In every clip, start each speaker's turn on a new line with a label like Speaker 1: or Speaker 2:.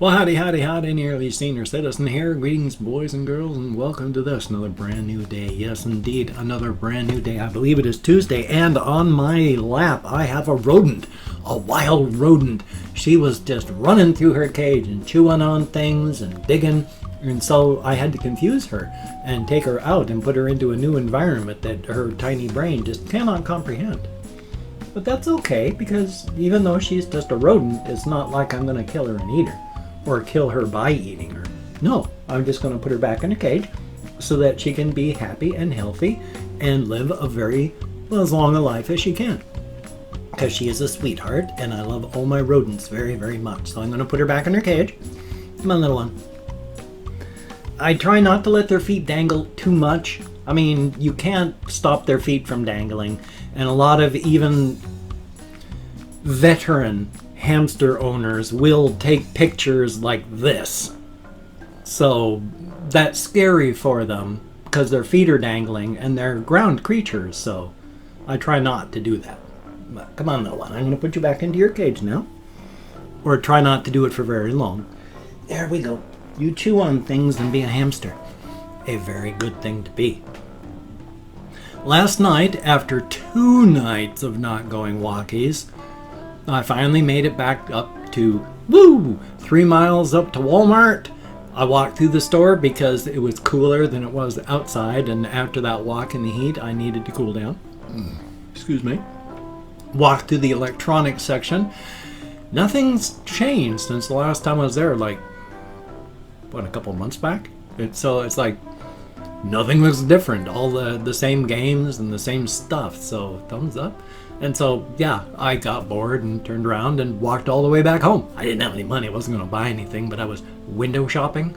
Speaker 1: Well, howdy, howdy, howdy, nearly senior citizen here. Greetings, boys and girls, and welcome to this, another brand new day. Yes, indeed, another brand new day. I believe it is Tuesday, and on my lap, I have a rodent, a wild rodent. She was just running through her cage and chewing on things and digging, and so I had to confuse her and take her out and put her into a new environment that her tiny brain just cannot comprehend. But that's okay, because even though she's just a rodent, it's not like I'm going to kill her and eat her. Or kill her by eating her. No, I'm just going to put her back in a cage so that she can be happy and healthy and live as long a life as she can. Because she is a sweetheart and I love all my rodents very, very much. So I'm going to put her back in her cage. Come on, little one. I try not to let their feet dangle too much. I mean, you can't stop their feet from dangling. And a lot of even veteran hamster owners will take pictures like this. So that's scary for them because their feet are dangling and they're ground creatures. So I try not to do that. But come on, little one. I'm going to put you back into your cage now. Or try not to do it for very long. There we go. You chew on things and be a hamster. A very good thing to be. Last night, after 2 nights of not going walkies, I finally made it back up to, 3 miles up to Walmart. I walked through the store because it was cooler than it was outside, and after that walk in the heat, I needed to cool down. Excuse me. Walked through the electronics section. Nothing's changed since the last time I was there, a couple months back? So it's like nothing looks different. All the same games and the same stuff, so thumbs up. And so, yeah, I got bored and turned around and walked all the way back home. I didn't have any money. I wasn't going to buy anything, but I was window shopping,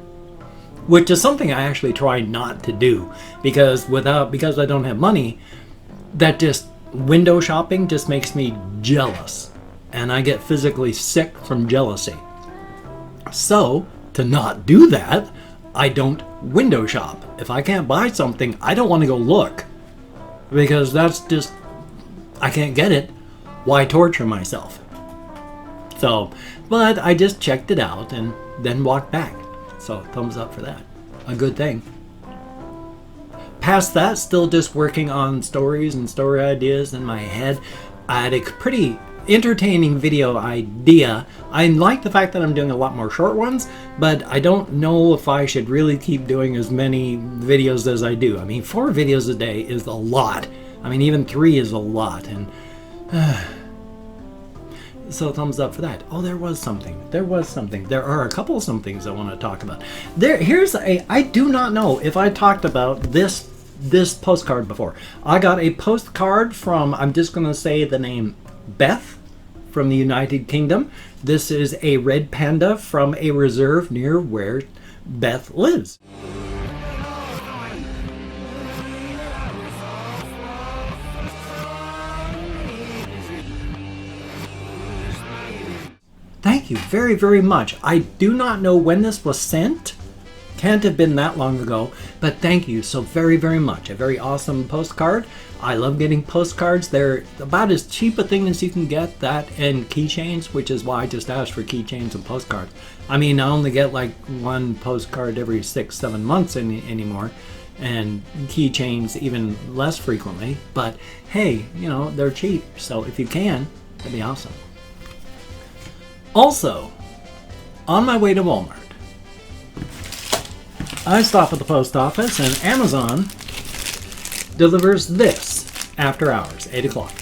Speaker 1: which is something I actually try not to do because I don't have money, window shopping just makes me jealous. And I get physically sick from jealousy. So, to not do that, I don't window shop. If I can't buy something, I don't want to go look because that's just... I can't get it. Why torture myself? So, but I just checked it out and then walked back. So, thumbs up for that. A good thing. Past that, still just working on stories and story ideas in my head. I had a pretty entertaining video idea. I like the fact that I'm doing a lot more short ones, but I don't know if I should really keep doing as many videos as I do. I mean, 4 videos a day is a lot. I mean, even 3 is a lot, and so thumbs up for that. Oh, there was something. There are a couple of somethings I want to talk about. I do not know if I talked about this postcard before. I got a postcard from, I'm just going to say the name, Beth from the United Kingdom. This is a red panda from a reserve near where Beth lives. Thank you very, very much. I do not know when this was sent. Can't have been that long ago, but thank you so very, very much. A very awesome postcard. I love getting postcards. They're about as cheap a thing as you can get, that and keychains, which is why I just asked for keychains and postcards. I mean, I only get like 1 postcard every 6-7 months anymore, and keychains even less frequently. But hey, they're cheap, so if you can, that'd be awesome. Also, on my way to Walmart, I stop at the post office and Amazon delivers this after hours, 8 o'clock.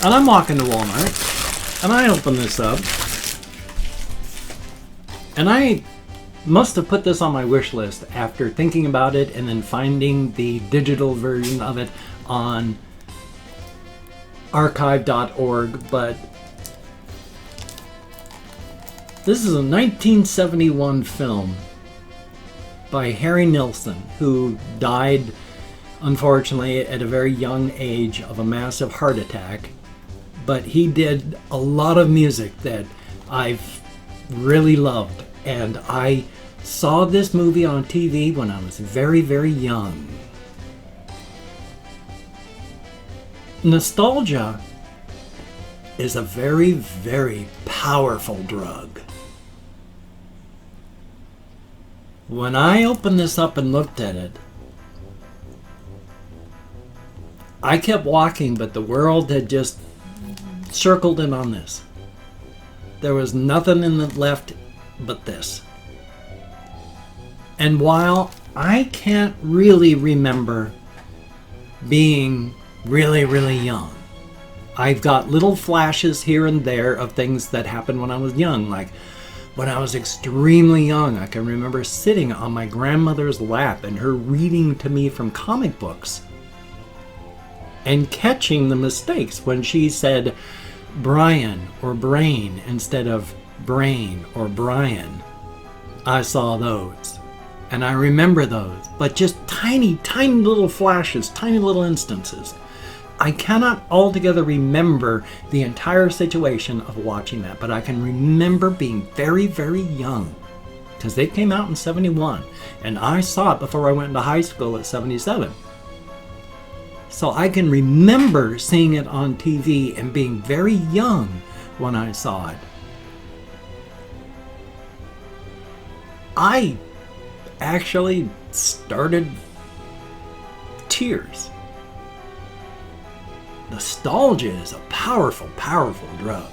Speaker 1: And I'm walking to Walmart and I open this up and I must have put this on my wish list after thinking about it and then finding the digital version of it on archive.org, but this is a 1971 film by Harry Nilsson, who died, unfortunately, at a very young age of a massive heart attack. But he did a lot of music that I've really loved. And I saw this movie on TV when I was very, very young. Nostalgia is a very, very powerful drug. When I opened this up and looked at it, I kept walking, but the world had just circled in on this. There was nothing in the left but this. And while I can't really remember being really, really young, I've got little flashes here and there of things that happened when I was young. Like when I was extremely young, I can remember sitting on my grandmother's lap and her reading to me from comic books and catching the mistakes when she said Brian or Brain instead of Brain or Brian. I saw those. And I remember those, but just tiny, tiny little flashes, tiny little instances. I cannot altogether remember the entire situation of watching that, but I can remember being very, very young, because it came out in 71, and I saw it before I went into high school at 77. So I can remember seeing it on TV and being very young when I saw it. I actually started tears. Nostalgia is a powerful, powerful drug.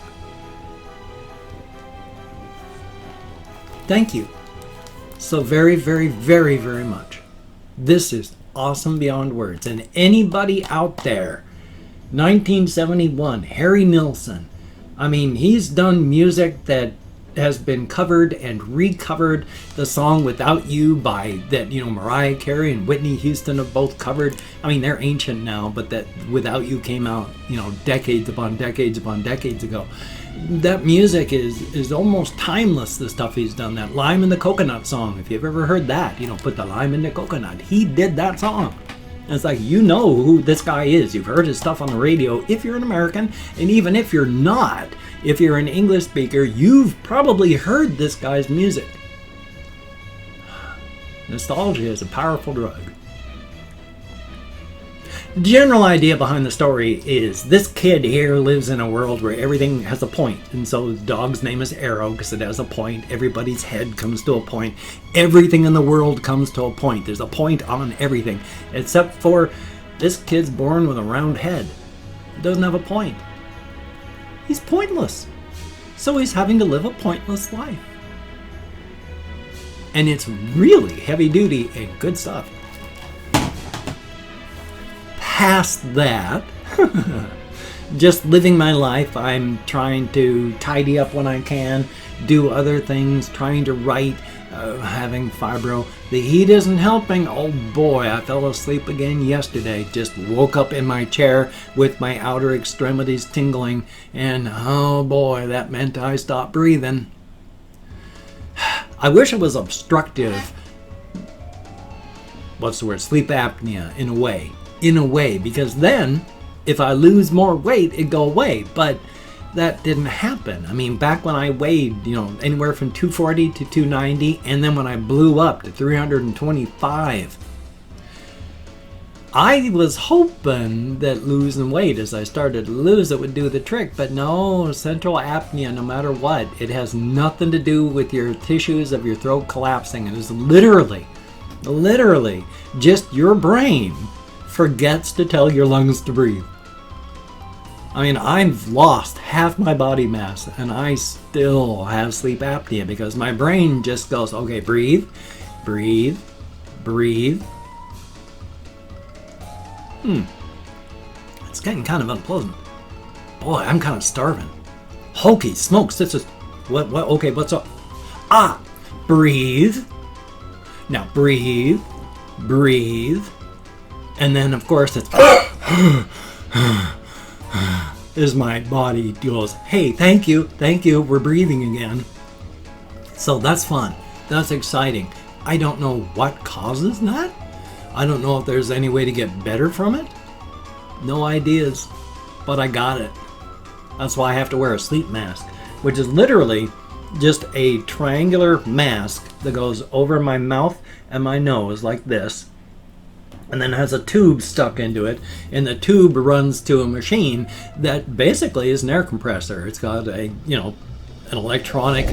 Speaker 1: Thank you so very, very, very, very much. This is awesome beyond words. And anybody out there, 1971, Harry Nilsson. I mean, he's done music that has been covered and recovered. The song Without You by that, Mariah Carey and Whitney Houston have both covered. I mean, they're ancient now, but that Without You came out, decades upon decades upon decades ago. That music is almost timeless, the stuff he's done. That Lime in the Coconut song, if you've ever heard that, put the lime in the coconut. He did that song. And it's like, who this guy is. You've heard his stuff on the radio if you're an American, and even if you're not, if you're an English speaker, you've probably heard this guy's music. Nostalgia is a powerful drug. The general idea behind the story is this kid here lives in a world where everything has a point. And so the dog's name is Arrow because it has a point. Everybody's head comes to a point. Everything in the world comes to a point. There's a point on everything. Except for this kid's born with a round head. He doesn't have a point. He's pointless. So he's having to live a pointless life. And it's really heavy duty and good stuff. Past that, just living my life. I'm trying to tidy up when I can, do other things, trying to write, having fibro. The heat isn't helping. Oh boy, I fell asleep again yesterday. Just woke up in my chair with my outer extremities tingling, and oh boy, that meant I stopped breathing. I wish it was obstructive, sleep apnea in a way, because then if I lose more weight, it'd go away. But that didn't happen. I mean, back when I weighed, anywhere from 240 to 290, and then when I blew up to 325, I was hoping that losing weight as I started to lose it would do the trick. But no, central apnea, no matter what, it has nothing to do with your tissues of your throat collapsing. It is literally just your brain forgets to tell your lungs to breathe. I mean, I've lost half my body mass and I still have sleep apnea because my brain just goes, okay, breathe, breathe, breathe. It's getting kind of unpleasant. Boy, I'm kind of starving. Hokey smokes, this is, okay, what's up? Breathe. Now breathe, breathe. And then, of course, it's as my body goes, hey, thank you, we're breathing again. So that's fun. That's exciting. I don't know what causes that. I don't know if there's any way to get better from it. No ideas, but I got it. That's why I have to wear a sleep mask, which is literally just a triangular mask that goes over my mouth and my nose like this. And then has a tube stuck into it, and the tube runs to a machine that basically is an air compressor. It's got a, an electronic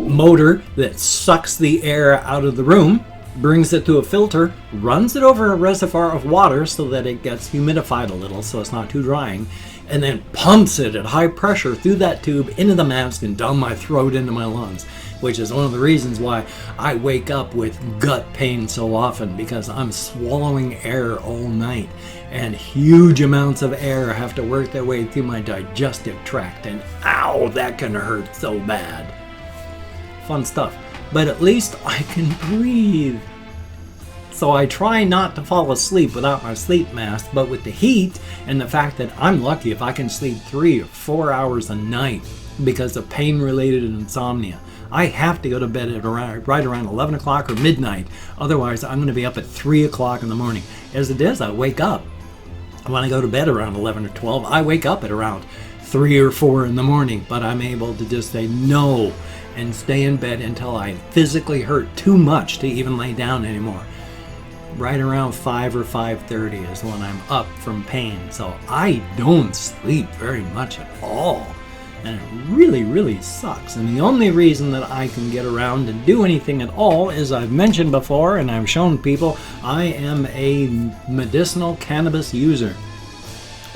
Speaker 1: motor that sucks the air out of the room, brings it to a filter, runs it over a reservoir of water so that it gets humidified a little so it's not too drying, and then pumps it at high pressure through that tube into the mask and down my throat into my lungs, which is one of the reasons why I wake up with gut pain so often, because I'm swallowing air all night, and huge amounts of air have to work their way through my digestive tract, and ow, that can hurt so bad. Fun stuff. But at least I can breathe. So I try not to fall asleep without my sleep mask, but with the heat and the fact that I'm lucky if I can sleep 3 or 4 hours a night because of pain-related insomnia. I have to go to bed at right around 11 o'clock or midnight. Otherwise, I'm going to be up at 3 o'clock in the morning. As it is, I wake up. When I go to bed around 11 or 12, I wake up at around 3 or 4 in the morning. But I'm able to just say no and stay in bed until I physically hurt too much to even lay down anymore. Right around 5 or 5:30 is when I'm up from pain. So I don't sleep very much at all. And it really, really sucks. And the only reason that I can get around and do anything at all is, I've mentioned before and I've shown people, I am a medicinal cannabis user.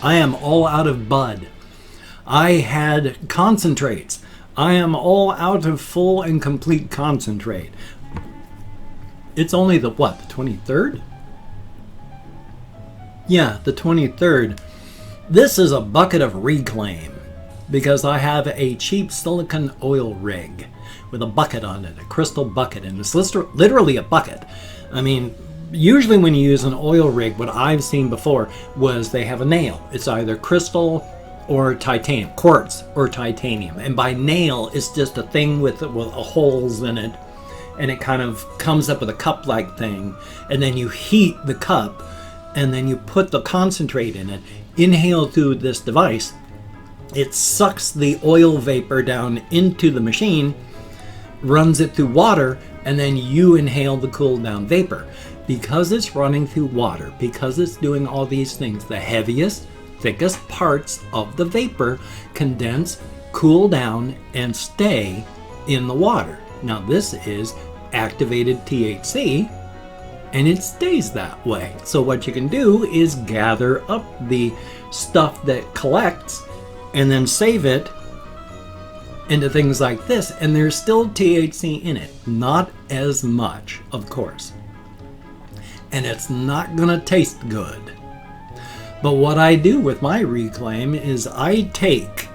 Speaker 1: I am all out of bud. I had concentrates. I am all out of full and complete concentrate. It's only the, what, the 23rd? Yeah, the 23rd. This is a bucket of Reclaim, because I have a cheap silicone oil rig with a bucket on it, a crystal bucket, and it's literally a bucket. I mean, usually when you use an oil rig, what I've seen before was they have a nail. It's either crystal or titanium, quartz or titanium. And by nail, it's just a thing with holes in it, and it kind of comes up with a cup-like thing, and then you heat the cup, and then you put the concentrate in it, inhale through this device. It sucks the oil vapor down into the machine, runs it through water, and then you inhale the cooled down vapor. Because it's running through water, because it's doing all these things, the heaviest, thickest parts of the vapor condense, cool down, and stay in the water. Now this is activated THC, and it stays that way. So what you can do is gather up the stuff that collects and then save it into things like this, and there's still THC in it. Not as much, of course. And it's not gonna taste good. But what I do with my Reclaim is I take,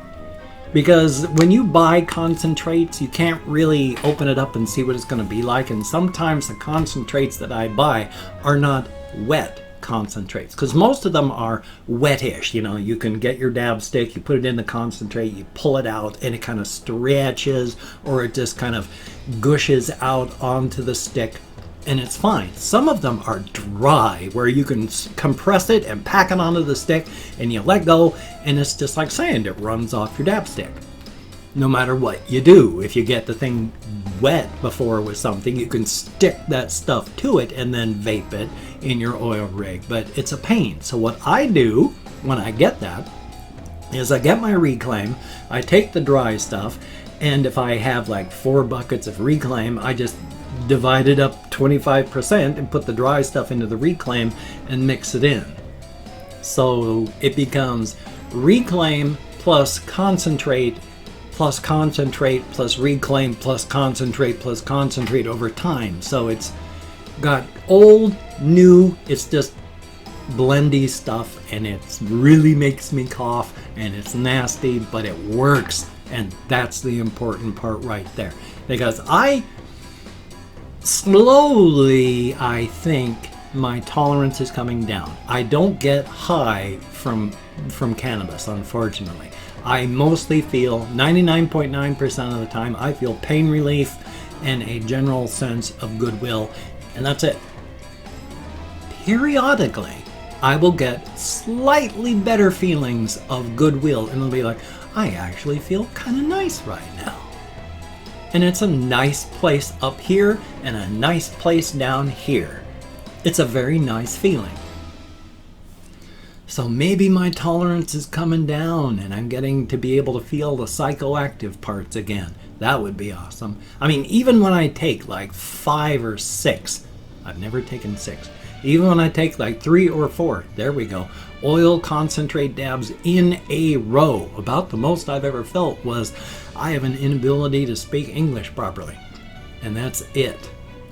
Speaker 1: because when you buy concentrates, you can't really open it up and see what it's going to be like. And sometimes the concentrates that I buy are not wet concentrates, because most of them are wettish. You know, you can get your dab stick, you put it in the concentrate, you pull it out, and it kind of stretches, or it just kind of gushes out onto the stick, and it's fine. Some of them are dry, where you can compress it and pack it onto the stick, and you let go, and it's just like sand. It runs off your dab stick. No matter what you do, if you get the thing wet before with something, you can stick that stuff to it and then vape it in your oil rig. But it's a pain. So what I do when I get that is I get my Reclaim, I take the dry stuff, and if I have like 4 buckets of Reclaim, I just divide it up 25% and put the dry stuff into the Reclaim and mix it in. So it becomes Reclaim plus concentrate plus concentrate plus Reclaim plus concentrate over time. So it's got old, new, it's just blendy stuff, and it really makes me cough, and it's nasty, but it works, and that's the important part right there. Because slowly, I think my tolerance is coming down. I don't get high from cannabis, unfortunately. I mostly feel, 99.9% of the time, I feel pain relief and a general sense of goodwill, and that's it. Periodically, I will get slightly better feelings of goodwill, and it'll be like, I actually feel kind of nice right now. And it's a nice place up here and a nice place down here. It's a very nice feeling. So maybe my tolerance is coming down and I'm getting to be able to feel the psychoactive parts again. That would be awesome. I mean, even when I take like 5 or 6, I've never taken 6. Even when I take like 3 or 4, there we go, oil concentrate dabs in a row, about the most I've ever felt was I have an inability to speak English properly. And that's it.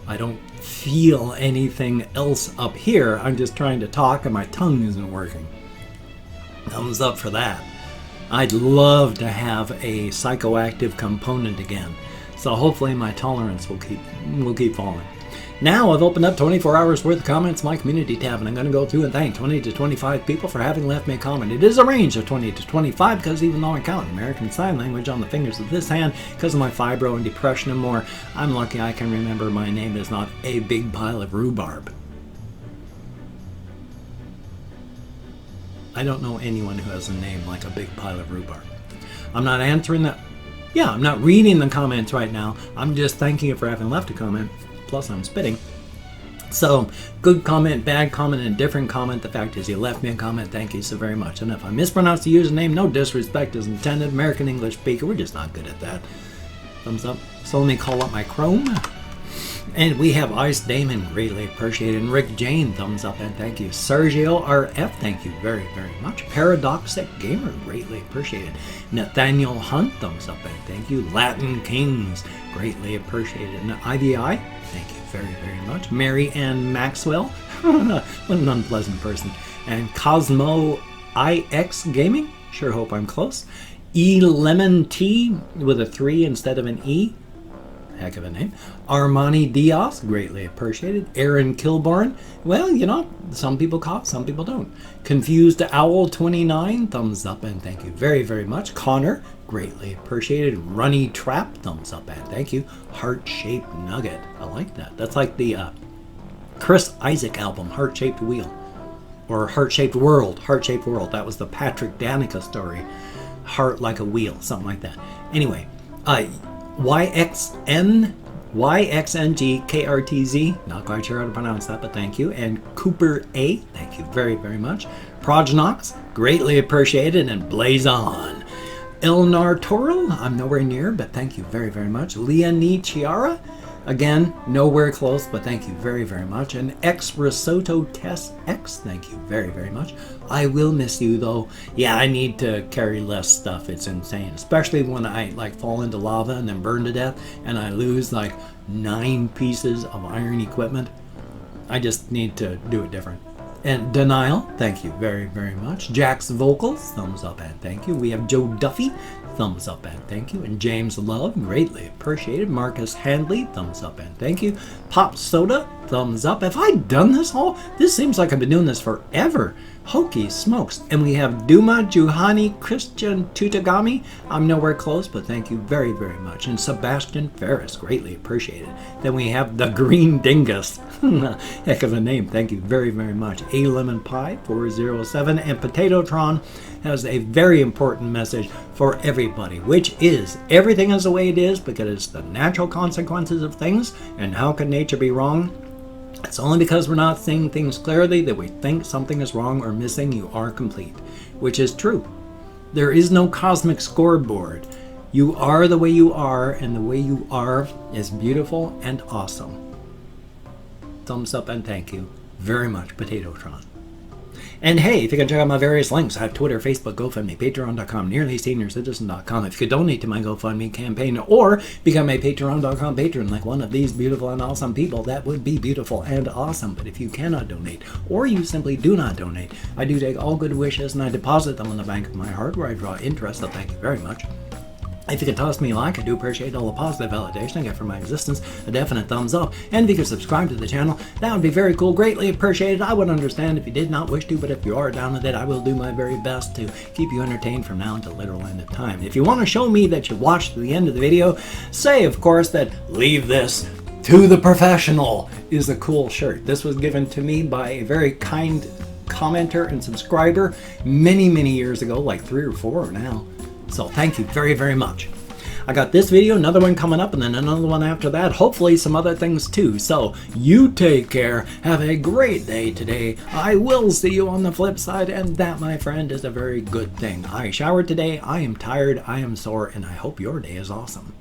Speaker 1: I don't feel anything else up here. I'm just trying to talk and my tongue isn't working. Thumbs up for that. I'd love to have a psychoactive component again. So hopefully my tolerance will keep falling. Now I've opened up 24 hours worth of comments in my community tab, and I'm going to go through and thank 20 to 25 people for having left me a comment. It is a range of 20 to 25 because even though I count American Sign Language on the fingers of this hand because of my fibro and depression and more, I'm lucky I can remember my name is not a big pile of rhubarb. I don't know anyone who has a name like a big pile of rhubarb. I'm not answering that. Yeah, I'm not reading the comments right now. I'm just thanking you for having left a comment. Plus I'm spitting. So, good comment, bad comment, and different comment. The fact is you left me a comment. Thank you so very much. And if I mispronounce the username, no disrespect is intended. American English speaker, we're just not good at that. Thumbs up. So let me call up my Chrome. And we have Ice Damon, greatly appreciated. And Rick Jane, thumbs up and thank you. Sergio RF, thank you very, very much. Paradoxic Gamer, greatly appreciated. Nathaniel Hunt, thumbs up and thank you. Latin Kings, greatly appreciated. And IVI, thank you very, very much. Mary Ann Maxwell, what an unpleasant person. And Cosmo IX Gaming, sure hope I'm close. E Lemon T with a 3 instead of an E. Heck of a name. Armani Diaz, greatly appreciated. Aaron Kilborn, well, you know, some people cough, some people don't. Confused Owl 29, thumbs up and thank you very, very much. Connor, greatly appreciated. Runny Trap, thumbs up and thank you. Heart-Shaped Nugget, I like that. That's like the Chris Isaac album, Heart-Shaped Wheel. Or Heart-Shaped World, Heart-Shaped World. That was the Patrick Danica story. Heart like a wheel, something like that. Anyway, YXNGKRTZ, not quite sure how to pronounce that, but thank you. And Cooper A, thank you very, very much. Projnox, greatly appreciated. And Blaze On. Elnar Toral, I'm nowhere near, but thank you very, very much. Leonie Chiara, again, nowhere close, but thank you very, very much. And X Risotto Test X, thank you very, very much. I will miss you though. Yeah, I need to carry less stuff. It's insane, especially when I like fall into lava and then burn to death and I lose like 9 pieces of iron equipment. I just need to do it different. And Denial, thank you very, very much. Jack's Vocals, thumbs up and thank you. We have Joe Duffy, thumbs up and thank you. And James Love, greatly appreciated. Marcus Handley, thumbs up and thank you. Pop Soda, thumbs up. Have I done this all? This seems like I've been doing this forever. Hokey smokes. And we have Duma Juhani Christian Tutagami. I'm nowhere close, but thank you very, very much. And Sebastian Ferris, greatly appreciated. Then we have the Green Dingus. Heck of a name. Thank you very, very much. A Lemon Pie 407. And Potatotron has a very important message for everybody, which is everything is the way it is because it's the natural consequences of things. And how can nature be wrong? It's only because we're not seeing things clearly that we think something is wrong or missing. You are complete, which is true. There is no cosmic scoreboard. You are the way you are, and the way you are is beautiful and awesome. Thumbs up and thank you very much, Potatotron. And hey, if you can check out my various links, I have Twitter, Facebook, GoFundMe, Patreon.com, NearlySeniorCitizen.com. If you could donate to my GoFundMe campaign or become a Patreon.com patron like one of these beautiful and awesome people, that would be beautiful and awesome. But if you cannot donate, or you simply do not donate, I do take all good wishes and I deposit them in the bank of my heart where I draw interest, so thank you very much. If you could toss me a like, I do appreciate all the positive validation I get from my existence, a definite thumbs up, and if you could subscribe to the channel, that would be very cool, greatly appreciated. I would understand if you did not wish to, but if you are down with it, I will do my very best to keep you entertained from now until the literal end of time. If you want to show me that you watched to the end of the video, say, of course, that leave this to the professional is a cool shirt. This was given to me by a very kind commenter and subscriber many, many years ago, like 3 or 4 now. So thank you very, very much. I got this video, another one coming up, and then another one after that. Hopefully some other things too. So you take care. Have a great day today. I will see you on the flip side, and that, my friend, is a very good thing. I showered today. I am tired. I am sore, and I hope your day is awesome.